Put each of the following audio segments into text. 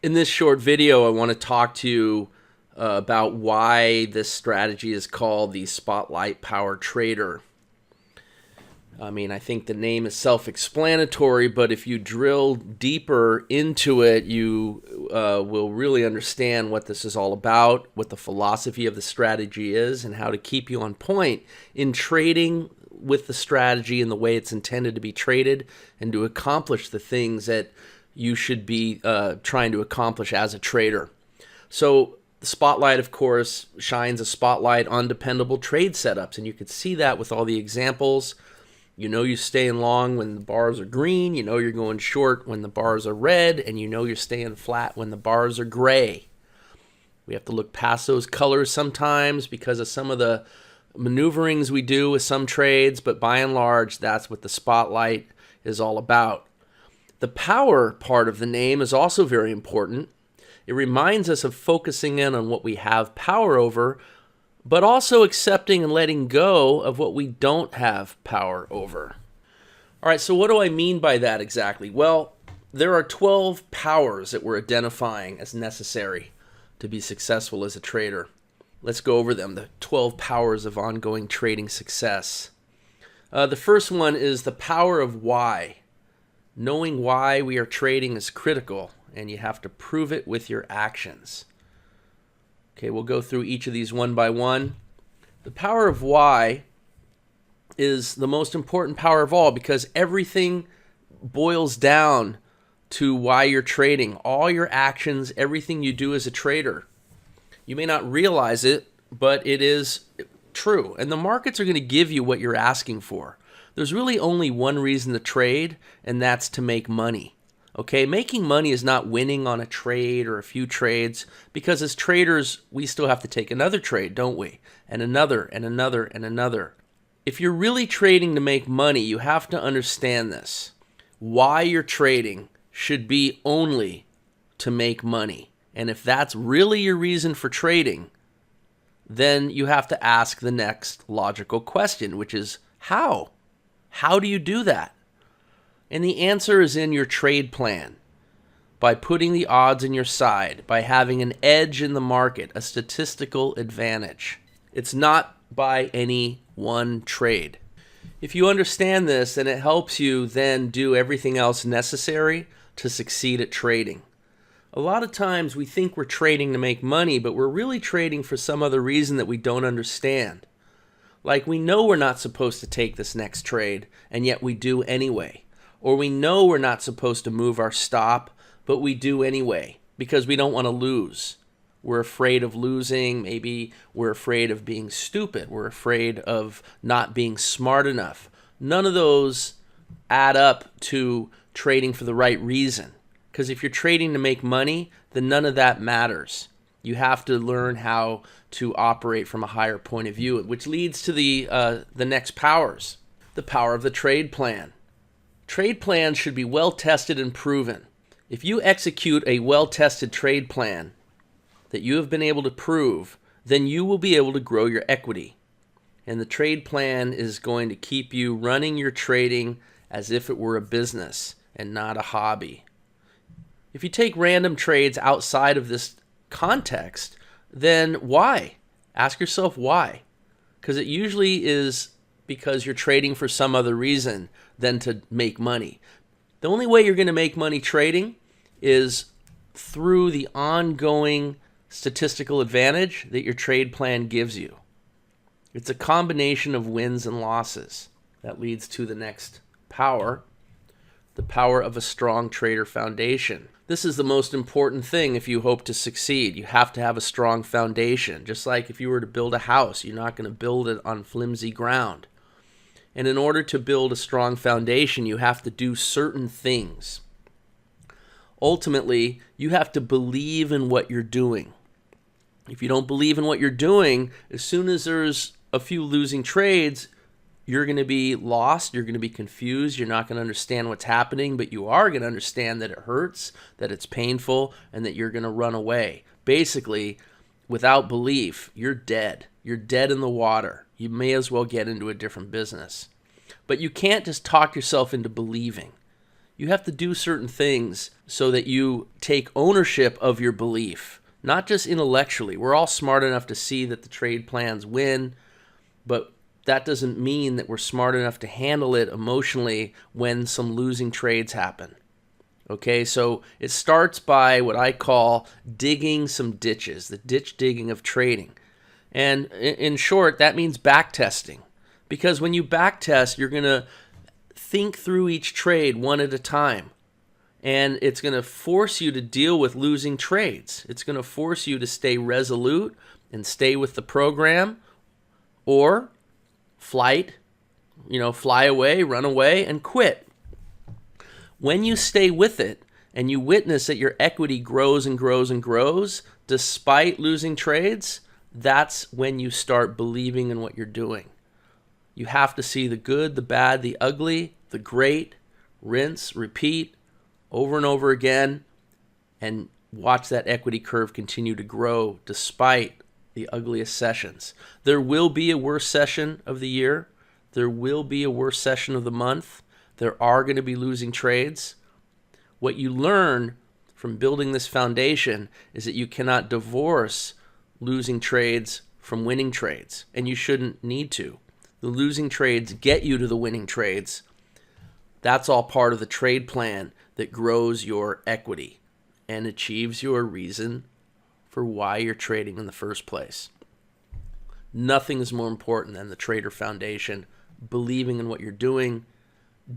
In this short video, I want to talk to you about why this strategy is called the Spotlight Power Trader. I mean, I think the name is self-explanatory, but if you drill deeper into it, you will really understand what this is all about, what the philosophy of the strategy is, and how to keep you on point in trading with the strategy in the way it's intended to be traded and to accomplish the things that you should be trying to accomplish as a trader. So the spotlight, of course, shines a spotlight on dependable trade setups, and you can see that with all the examples. You know you're staying long when the bars are green, you know you're going short when the bars are red, and you know you're staying flat when the bars are gray. We have to look past those colors sometimes because of some of the maneuverings we do with some trades, but by and large, that's what the spotlight is all about. The power part of the name is also very important. It reminds us of focusing in on what we have power over, but also accepting and letting go of what we don't have power over. All right, so what do I mean by that exactly? Well, there are 12 powers that we're identifying as necessary to be successful as a trader. Let's go over them, the 12 powers of ongoing trading success. The first one is the power of why. Knowing why we are trading is critical, and you have to prove it with your actions. Okay, we'll go through each of these one by one. The power of why is the most important power of all because everything boils down to why you're trading. All your actions, everything you do as a trader. You may not realize it, but it is true. And the markets are going to give you what you're asking for. There's really only one reason to trade, and that's to make money. Okay, making money is not winning on a trade or a few trades, because as traders, we still have to take another trade, don't we? And another, and another, and another. If you're really trading to make money, you have to understand this. Why you're trading should be only to make money. And if that's really your reason for trading, then you have to ask the next logical question, which is how? How do you do that? And the answer is in your trade plan. By putting the odds on your side, by having an edge in the market, a statistical advantage. It's not by any one trade. If you understand this, then it helps you then do everything else necessary to succeed at trading. A lot of times we think we're trading to make money, but we're really trading for some other reason that we don't understand. Like we know we're not supposed to take this next trade, and yet we do anyway. Or we know we're not supposed to move our stop, but we do anyway because we don't want to lose. We're afraid of losing. Maybe we're afraid of being stupid. We're afraid of not being smart enough. None of those add up to trading for the right reason. Because if you're trading to make money, then none of that matters. You have to learn how to operate from a higher point of view, which leads to the next powers, the power of the trade plan. Trade plans should be well tested and proven. If you execute a well-tested trade plan that you have been able to prove, then you will be able to grow your equity. And the trade plan is going to keep you running your trading as if it were a business and not a hobby. If you take random trades outside of this context, then why? Ask yourself why. Because it usually is because you're trading for some other reason than to make money. The only way you're going to make money trading is through the ongoing statistical advantage that your trade plan gives you. It's a combination of wins and losses. That leads to the next power, the power of a strong trader foundation. This is the most important thing if you hope to succeed. You have to have a strong foundation. Just like if you were to build a house, you're not going to build it on flimsy ground. And in order to build a strong foundation, you have to do certain things. Ultimately, you have to believe in what you're doing. If you don't believe in what you're doing, as soon as there's a few losing trades, you're going to be lost, you're going to be confused, you're not going to understand what's happening, but you are going to understand that it hurts, that it's painful, and that you're going to run away. Basically, without belief, you're dead. You're dead in the water. You may as well get into a different business. But you can't just talk yourself into believing. You have to do certain things so that you take ownership of your belief, not just intellectually. We're all smart enough to see that the trade plans win, but that doesn't mean that we're smart enough to handle it emotionally when some losing trades happen. Okay, so it starts by what I call digging some ditches, the ditch digging of trading. And in short, that means back testing. Because when you back test, you're going to think through each trade one at a time. And it's going to force you to deal with losing trades. It's going to force you to stay resolute and stay with the program, or fly away, run away, and quit. When you stay with it and you witness that your equity grows and grows and grows despite losing trades, that's when you start believing in what you're doing. You have to see the good, the bad, the ugly, the great, rinse, repeat over and over again, and watch that equity curve continue to grow despite the ugliest sessions. There will be a worse session of the year. There will be a worse session of the month. There are going to be losing trades. What you learn from building this foundation is that you cannot divorce losing trades from winning trades, and you shouldn't need to. The losing trades get you to the winning trades. That's all part of the trade plan that grows your equity and achieves your reason for why you're trading in the first place. Nothing is more important than the Trader Foundation, believing in what you're doing.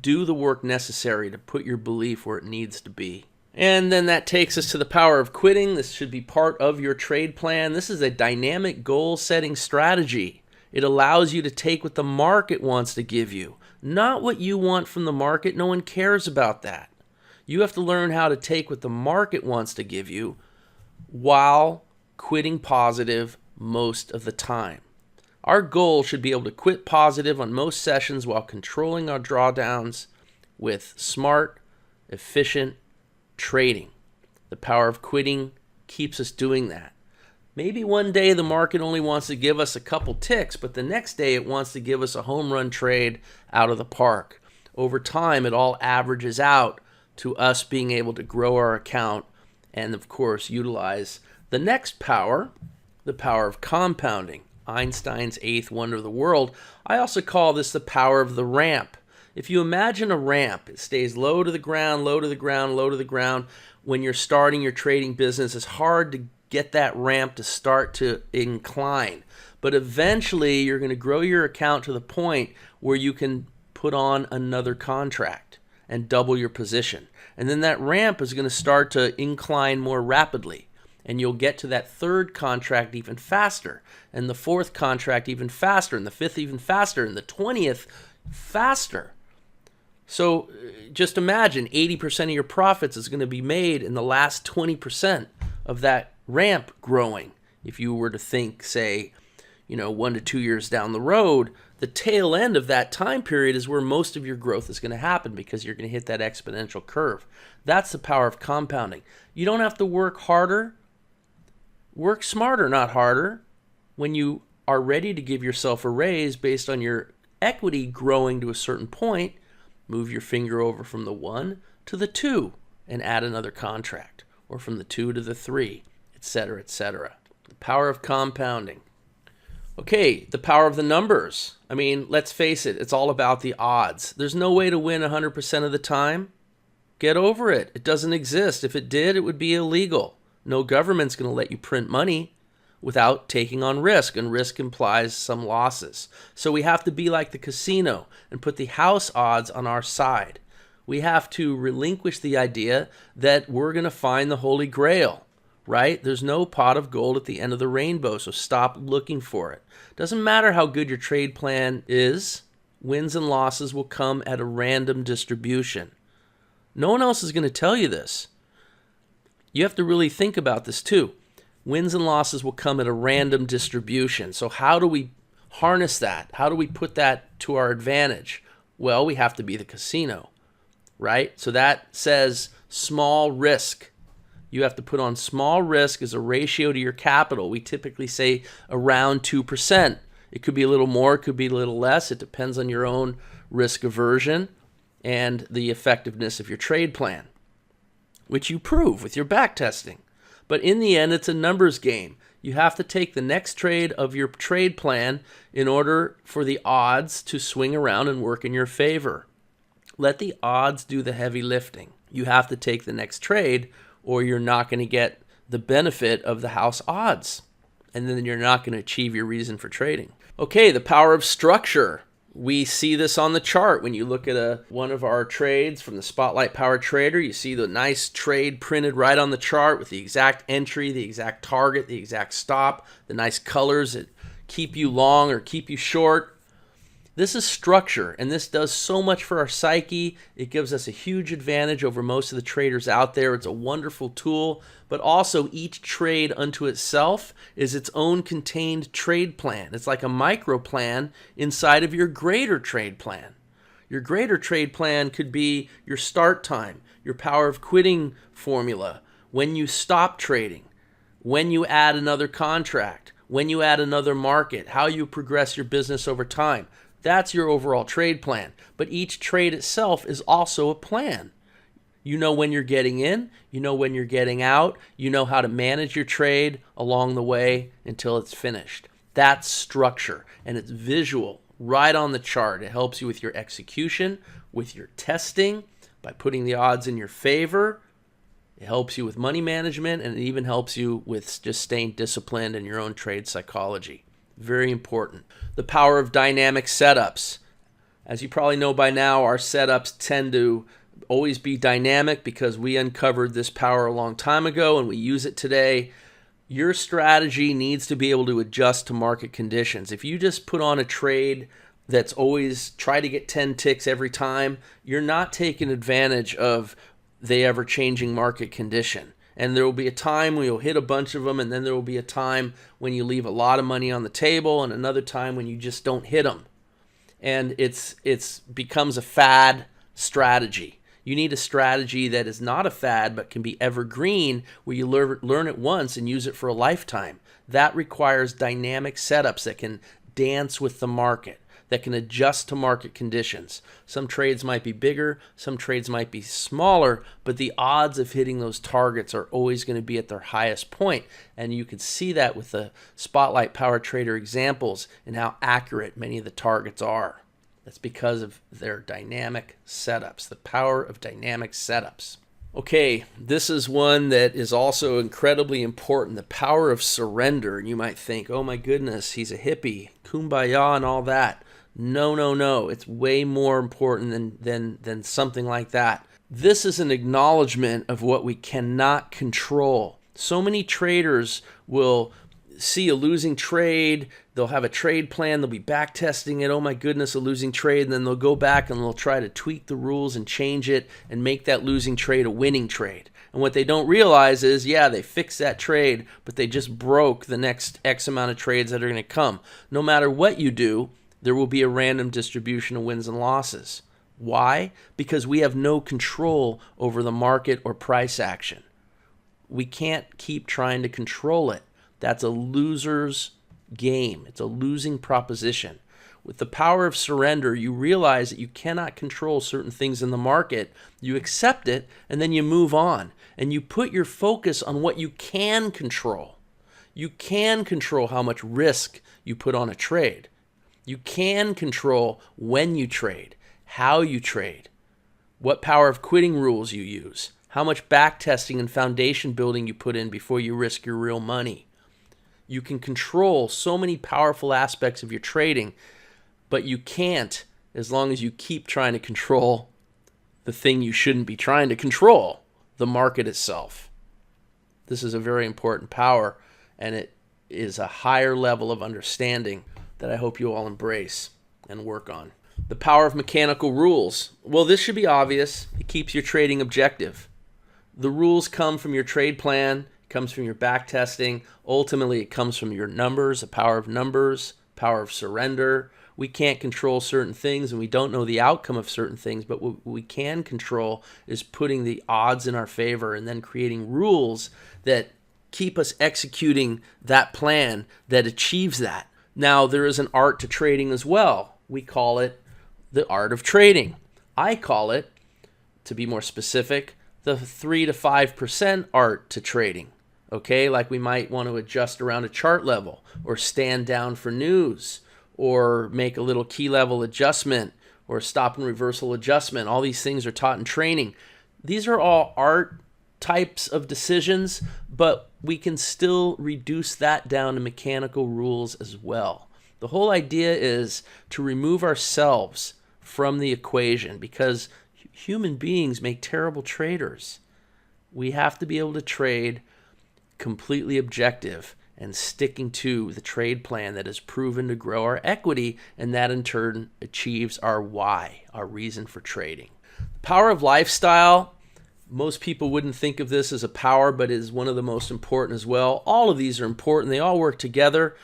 Do the work necessary to put your belief where it needs to be. And then that takes us to the power of quitting. This should be part of your trade plan. This is a dynamic goal-setting strategy. It allows you to take what the market wants to give you, not what you want from the market. No one cares about that. You have to learn how to take what the market wants to give you while quitting positive most of the time. Our goal should be able to quit positive on most sessions while controlling our drawdowns with smart, efficient trading. The power of quitting keeps us doing that. Maybe one day the market only wants to give us a couple ticks, but the next day it wants to give us a home run trade out of the park. Over time, it all averages out to us being able to grow our account and, of course, utilize the next power, the power of compounding. Einstein's eighth wonder of the world. I also call this the power of the ramp. If you imagine a ramp, it stays low to the ground, low to the ground, low to the ground. When you're starting your trading business, it's hard to get that ramp to start to incline. But eventually, you're going to grow your account to the point where you can put on another contract and double your position. And then that ramp is going to start to incline more rapidly. And you'll get to that third contract even faster, and the fourth contract even faster, and the fifth even faster, and the 20th faster. So just imagine 80% of your profits is going to be made in the last 20% of that ramp growing. If you were to think, say, 1 to 2 years down the road, the tail end of that time period is where most of your growth is going to happen, because you're going to hit that exponential curve. That's the power of compounding. You don't have to work harder. Work smarter, not harder. When you are ready to give yourself a raise based on your equity growing to a certain point, move your finger over from the 1 to the 2 and add another contract, or from the 2 to the 3, etc., etc. The power of compounding. Okay, the power of the numbers. I mean, let's face it, it's all about the odds. There's no way to win 100% of the time. Get over it. It doesn't exist. If it did, it would be illegal. No government's going to let you print money without taking on risk, and risk implies some losses. So we have to be like the casino and put the house odds on our side. We have to relinquish the idea that we're going to find the Holy Grail, right? There's no pot of gold at the end of the rainbow, so stop looking for it. Doesn't matter how good your trade plan is, wins and losses will come at a random distribution. No one else is going to tell you this. You have to really think about this too. Wins and losses will come at a random distribution. So how do we harness that? How do we put that to our advantage? Well, we have to be the casino, right? So that says small risk. You have to put on small risk as a ratio to your capital. We typically say around 2%. It could be a little more, it could be a little less. It depends on your own risk aversion. and the effectiveness of your trade plan, which you prove with your back testing. But in the end, it's a numbers game. You have to take the next trade of your trade plan in order for the odds to swing around and work in your favor. Let the odds do the heavy lifting. You have to take the next trade, or you're not going to get the benefit of the house odds. And then you're not going to achieve your reason for trading. Okay, the power of structure. We see this on the chart. When you look at one of our trades from the Spotlight Power Trader, you see the nice trade printed right on the chart with the exact entry, the exact target, the exact stop, the nice colors that keep you long or keep you short. This is structure, and this does so much for our psyche. It gives us a huge advantage over most of the traders out there. It's a wonderful tool, but also each trade unto itself is its own contained trade plan. It's like a micro plan inside of your greater trade plan. Your greater trade plan could be your start time, your power of quitting formula, when you stop trading, when you add another contract, when you add another market, how you progress your business over time. That's your overall trade plan. But each trade itself is also a plan. You know when you're getting in, you know when you're getting out, you know how to manage your trade along the way until it's finished. That's structure, and it's visual right on the chart. It helps you with your execution, with your testing, by putting the odds in your favor. It helps you with money management, and it even helps you with just staying disciplined in your own trade psychology. Very important. The power of dynamic setups. As you probably know by now, our setups tend to always be dynamic because we uncovered this power a long time ago and we use it today. Your strategy needs to be able to adjust to market conditions. If you just put on a trade that's always try to get 10 ticks every time, you're not taking advantage of the ever-changing market condition. And there will be a time when you'll hit a bunch of them, and then there will be a time when you leave a lot of money on the table, and another time when you just don't hit them. And it's becomes a fad strategy. You need a strategy that is not a fad but can be evergreen, where you learn it once and use it for a lifetime. That requires dynamic setups that can dance with the market, that can adjust to market conditions. Some trades might be bigger, some trades might be smaller, but the odds of hitting those targets are always going to be at their highest point. And you can see that with the Spotlight Power Trader examples and how accurate many of the targets are. That's because of their dynamic setups, the power of dynamic setups. Okay, this is one that is also incredibly important, the power of surrender. And you might think, oh my goodness, he's a hippie, kumbaya and all that. No. It's way more important than something like that. This is an acknowledgement of what we cannot control. So many traders will see a losing trade. They'll have a trade plan. They'll be back testing it. Oh my goodness, a losing trade. And then they'll go back and they'll try to tweak the rules and change it and make that losing trade a winning trade. And what they don't realize is, yeah, they fixed that trade, but they just broke the next X amount of trades that are going to come. No matter what you do, there will be a random distribution of wins and losses. Why? Because we have no control over the market or price action. We can't keep trying to control it. That's a loser's game. It's a losing proposition. With the power of surrender, you realize that you cannot control certain things in the market. You accept it, and then you move on. And you put your focus on what you can control. You can control how much risk you put on a trade. You can control when you trade, how you trade, what power of quitting rules you use, how much back testing and foundation building you put in before you risk your real money. You can control so many powerful aspects of your trading, but you can't as long as you keep trying to control the thing you shouldn't be trying to control, the market itself. This is a very important power, and it is a higher level of understanding that I hope you all embrace and work on. The power of mechanical rules. Well, this should be obvious. It keeps your trading objective. The rules come from your trade plan, it comes from your back testing. Ultimately, it comes from your numbers, the power of surrender. We can't control certain things, and we don't know the outcome of certain things, but what we can control is putting the odds in our favor and then creating rules that keep us executing that plan that achieves that. Now, there is an art to trading as well. We call it the art of trading. I call it, to be more specific, the 3 to 5% art to trading. Okay, like we might want to adjust around a chart level, or stand down for news, or make a little key level adjustment, or stop and reversal adjustment. All these things are taught in training. These are all art types of decisions, but we can still reduce that down to mechanical rules as well. The whole idea is to remove ourselves from the equation, because human beings make terrible traders. We have to be able to trade completely objective and sticking to the trade plan that is proven to grow our equity, and that in turn achieves our why, our reason for trading. The power of lifestyle, most people wouldn't think of this as a power, but is one of the most important as well. All of these are important. They all work together.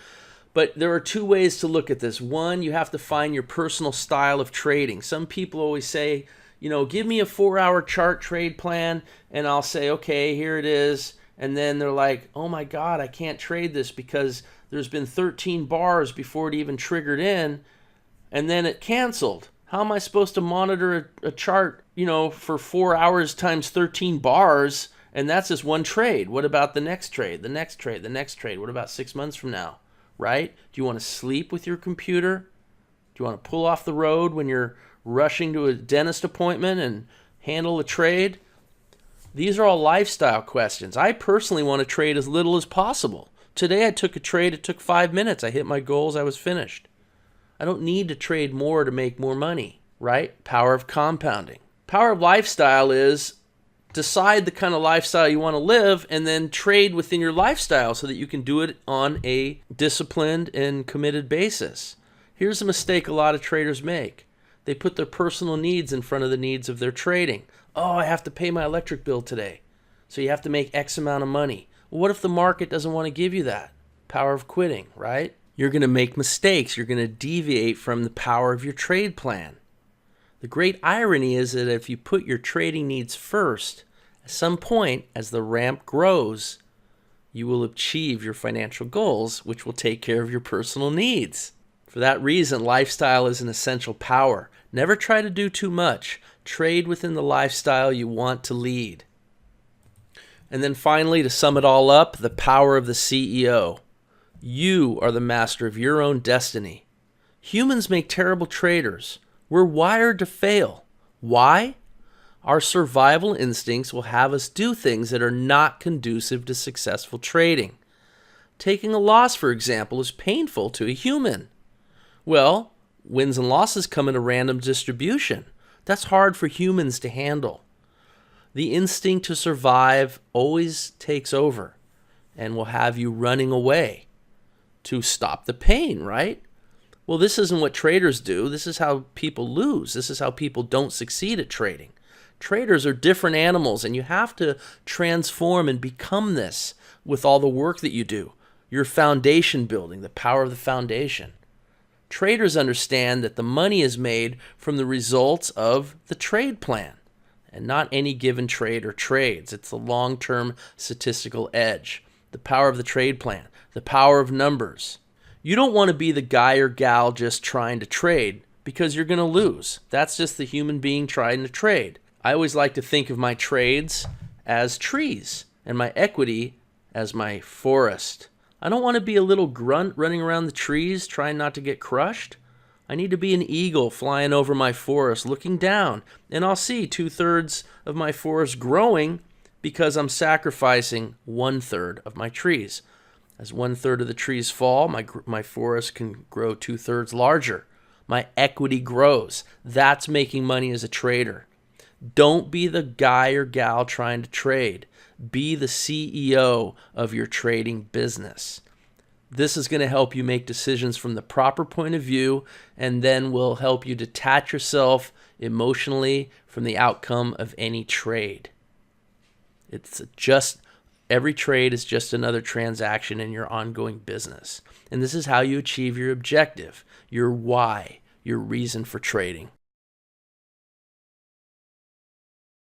But there are two ways to look at this. One, you have to find your personal style of trading. Some people always say, give me a 4-hour chart trade plan, and I'll say, okay, here it is. And then they're like, oh my God, I can't trade this because there's been 13 bars before it even triggered in, and then it canceled. How am I supposed to monitor a chart, for 4 hours times 13 bars, and that's just one trade? What about the next trade, the next trade, the next trade? What about 6 months from now, right? Do you want to sleep with your computer? Do you want to pull off the road when you're rushing to a dentist appointment and handle a trade? These are all lifestyle questions. I personally want to trade as little as possible. Today I took a trade, it took 5 minutes. I hit my goals, I was finished. I don't need to trade more to make more money, right? Power of compounding. Power of lifestyle is decide the kind of lifestyle you want to live and then trade within your lifestyle so that you can do it on a disciplined and committed basis. Here's a mistake a lot of traders make. They put their personal needs in front of the needs of their trading. Oh, I have to pay my electric bill today, so you have to make X amount of money. Well, what if the market doesn't want to give you that? Power of quitting, right? You're going to make mistakes. You're going to deviate from the power of your trade plan. The great irony is that if you put your trading needs first, at some point, as the ramp grows, you will achieve your financial goals, which will take care of your personal needs. For that reason, lifestyle is an essential power. Never try to do too much. Trade within the lifestyle you want to lead. And then finally, to sum it all up, the power of the CEO. You are the master of your own destiny. Humans make terrible traders. We're wired to fail. Why? Our survival instincts will have us do things that are not conducive to successful trading. Taking a loss, for example, is painful to a human. Well, wins and losses come in a random distribution. That's hard for humans to handle. The instinct to survive always takes over and will have you running away to stop the pain, right? Well, this isn't what traders do. This is how people lose. This is how people don't succeed at trading. Traders are different animals, and you have to transform and become this with all the work that you do. Your foundation building, the power of the foundation. Traders understand that the money is made from the results of the trade plan and not any given trade or trades. It's the long-term statistical edge, the power of the trade plan, the power of numbers. You don't want to be the guy or gal just trying to trade because you're going to lose. That's just the human being trying to trade. I always like to think of my trades as trees and my equity as my forest. I don't want to be a little grunt running around the trees trying not to get crushed. I need to be an eagle flying over my forest looking down, and I'll see 2/3 of my forest growing because I'm sacrificing 1/3 of my trees. As 1/3 of the trees fall, my forest can grow 2/3 larger. My equity grows. That's making money as a trader. Don't be the guy or gal trying to trade. Be the CEO of your trading business. This is going to help you make decisions from the proper point of view, and then will help you detach yourself emotionally from the outcome of any trade. Every trade is just another transaction in your ongoing business. And this is how you achieve your objective, your why, your reason for trading.